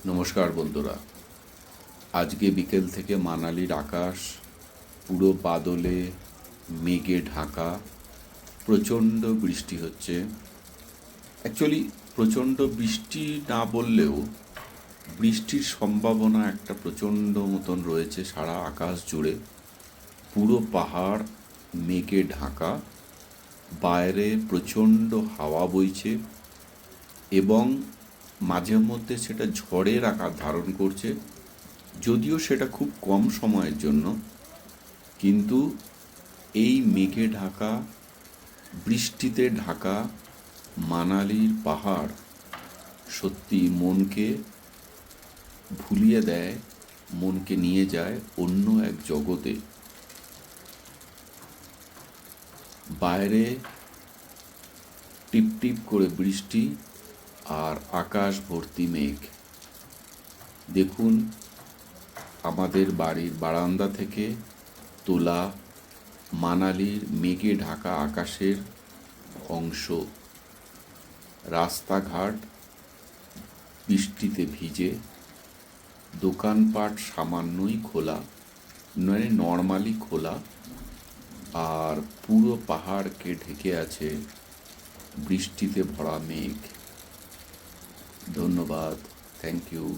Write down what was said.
নমস্কার বন্ধুরা। আজকে বিকেল থেকে মানালির আকাশ পুরো বাদলে মেঘে ঢাকা। প্রচণ্ড বৃষ্টি হচ্ছে। অ্যাকচুয়ালি প্রচণ্ড বৃষ্টি না বললেও বৃষ্টির সম্ভাবনা একটা প্রচণ্ড মতন রয়েছে সারা আকাশ জুড়ে। পুরো পাহাড় মেঘে ঢাকা, বাইরে প্রচণ্ড হাওয়া বইছে এবং মাঝে মধ্যে সেটা ঝড়ের আকার ধারণ করছে। যদিও সেটা খুব কম সময়ের জন্য, কিন্তু এই মেঘে ঢাকা, বৃষ্টিতে ঢাকা মানালির পাহাড় সত্যি মনকে ভুলিয়ে দেয়, মনকে নিয়ে যায় অন্য এক জগতে। বাইরে টিপ টিপ করে বৃষ্টি আর আকাশ ভর্তি মেঘ। দেখুন, আমাদের বাড়ির বারান্দা থেকে তোলা মানালির মেঘে ঢাকা আকাশের অংশ। রাস্তাঘাট বৃষ্টিতে ভিজে, দোকানপাট সামান্যই খোলা, নয় নর্মালি খোলা, আর পুরো পাহাড়কে ঢেকে আছে বৃষ্টিতে ভরা মেঘ। ধন্যবাদ, থ্যাংক ইউ।